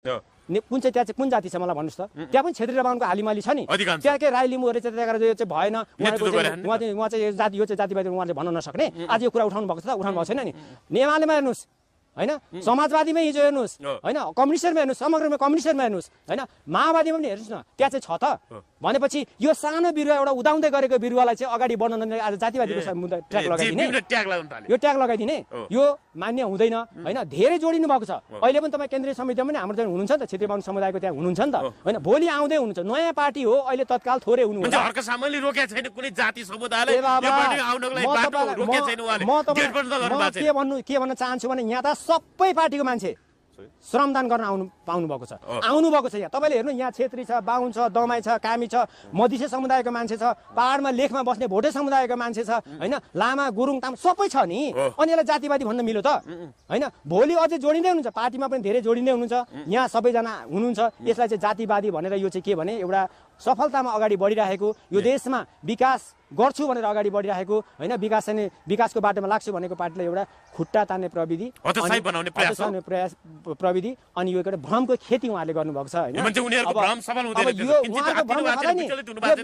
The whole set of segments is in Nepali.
कुन चाहिँ त्यहाँ चाहिँ कुन जाति छ मलाई भन्नुहोस् त त्यहाँ पनि क्षेत्रीय बाहुनको हालिमाली छ नि त्यहाँ के राई लिम्बूहरू चाहिँ त्यहाँ यो चाहिँ भएन उहाँ चाहिँ यो चाहिँ जातिवादी उहाँले भन्न नसक्ने आज यो कुरा उठाउनु भएको छ त उठाउनु भएको छैन नि नेमालेमा हेर्नुहोस् हैन समाजवादीमै हिजो हेर्नुहोस् हैन कम्युनिस्टमा हेर्नुहोस् समग्रमा कम्युनिस्टमा हेर्नुहोस् हैन माओवादीमा पनि हेर्नुहोस् न त्यहाँ चाहिँ छ त भनेपछि यो सानो बिरुवा एउटा उदाउँदै गरेको बिरुवालाई चाहिँ अगाडि बढाउन आज जातिवादीको ट्याग लगाइदिने यो ट्याग लगाइदिने यो मान्य हुँदैन हैन धेरै जोडिनु भएको छ अहिले पनि तपाईँ केन्द्रीय समितिमा पनि हाम्रो चाहिँ हुनुहुन्छ नि त क्षेत्रीय बाहुन समुदायको त्यहाँ हुनुहुन्छ नि त हैन भोलि आउँदै हुनुहुन्छ नयाँ पार्टी हो अहिले तत्काल थोरै हुनु हुन्छ हर्क सामैले रोकेको छैन कुनै जाति समुदायलाई यो पार्टीमा आउनको लागि बाटो रोकेको छैन उहाँले के भन्न चाहन्छु भने यहाँ त सबै पार्टीको मान्छे श्रमदान गर्न पाउनु भएको छ आउनु भएको छ यहाँ तपाईले हेर्नु यहाँ क्षेत्री छ बाहुन छ दमाई छ कामी छ मधेसी समुदायको मान्छे छ पहाडमा लेखमा बस्ने भोटे समुदायको मान्छे छ हैन लामा गुरुङ ताम सबै छ नि अनि यसलाई जातिवादी भन्न मिल्यो त हैन भोलि अझै जोडिँदै हुनुहुन्छ पार्टीमा पनि धेरै जोडिँदै हुनुहुन्छ यहाँ सबैजना हुनुहुन्छ यसलाई चाहिँ जातिवादी भनेर यो चाहिँ के भने एउटा सफलतामा अगाडि बढिरहेको यो देशमा विकास गर्छु भनेर अगाडि बढिरहेको हैन विकासको बाटोमा लाग्छु भनेको पार्टीले एउटा खुट्टा तान्ने प्रविधि प्रविधि अनि यो एउटा भ्रमको खेती उहाँले गर्नुभएको छ हैन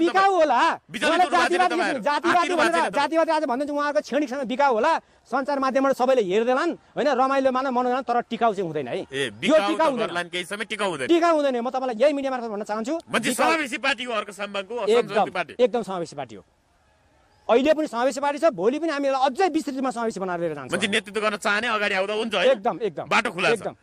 बिकाउ होला जातिवादी आज भन्नुहुन्छ उहाँको क्षणिकसँग बिकाउ होला सञ्चार माध्यमबाट सबैले हेर्दैनन् हैन रमाइलो मान मनोरञ्जन तर टिकाउ चाहिँ हुँदैन है यो टिकाउ हुँदैन म तपाईलाई यही मिडिया मार्फत भन्न चाहन्छु एकदम समावेशी पार्टी हो अहिले पनि समावेशी पार्टी छ भोलि पनि हामी अझै विस्तृतमा समावेशी बनाएर लिएर जान्छौँ मान्छे नेतृत्व गर्न चाहने अगाडि आउँदा हुन्छ एकदम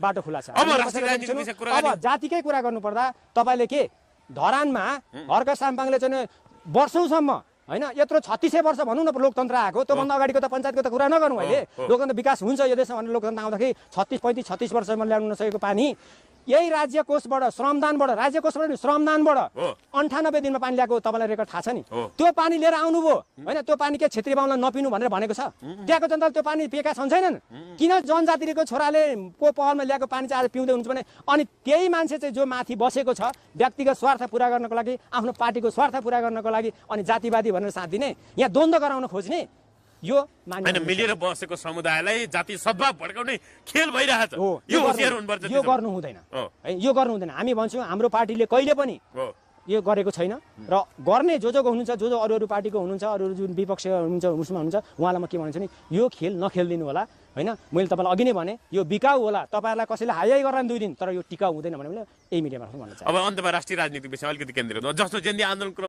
बाटो खुला छ अब जातिकै कुरा गर्नु पर्दा तपाईले के धरानमा हर्क साम्पाङले चाहिँ वर्षौंसम्म हैन यत्रो 3600 वर्ष भनौं न लोकतन्त्र आएको त्यो भन्दा अगाडिको त पञ्चायतको त कुरा नगर्नु अहिले लोकतन्त्र विकास हुन्छ यो देशमा भनेर लोकतन्त्र आउँदाखेरि 36 वर्षमा ल्याउन नसकेको पानी यही राज्य कोषबाट श्रमदानबाट 98 दिनमा पानी ल्याएको तपाईलाई रेकर्ड थाहा छ नि त्यो पानी लिएर आउनुभयो हैन त्यो पानी के क्षेत्रीय बाहुनलाई नपिनु भनेर भनेको छ त्यहाँको जनताले त्यो पानी पिएका छन् छैनन् किन जनजातिको छोराले को पहलमा ल्याएको पानी चाहिँ आज पिउँदै हुनुहुन्छ भने अनि त्यही मान्छे चाहिँ जो माथि बसेको छ व्यक्तिगत स्वार्थ पूरा गर्नको लागि आफ्नो पार्टीको स्वार्थ पूरा गर्नको लागि अनि जातिवादी भनेर साथ दिने यहाँ द्वन्द्व गराउन खोज्ने यो हैन मिलेर बसेको समुदायलाई जाति सद्भाव भड्काउने खेल भइरहेछ यो होशियार हुनुपर्छ यो गर्नु हुँदैन है यो गर्नु हुँदैन हामी भन्छौं हाम्रो पार्टीले कहिले पनि यो गरेको छैन र गर्ने जो हुनुहुन्छ जो अरु पार्टीको हुनुहुन्छ अरु जुन विपक्ष हुनुहुन्छ उसमा हुनुहुन्छ उहाँलाई म के भन्छु नि यो खेल नखेल्दिनु होला हैन मैले तपाईलाई अघि नै भने यो बिकाउ होला तपाईहरुलाई कसैले हाई गराउन 2 दिन तर यो टिकाउ हुँदैन भने यही मिडियामा भन्न चाहन्छु अब अन्तमा राष्ट्रिय राजनीतिक विषय अलिकति केन्द्रित जस्तो जेन्दी आन्दोलन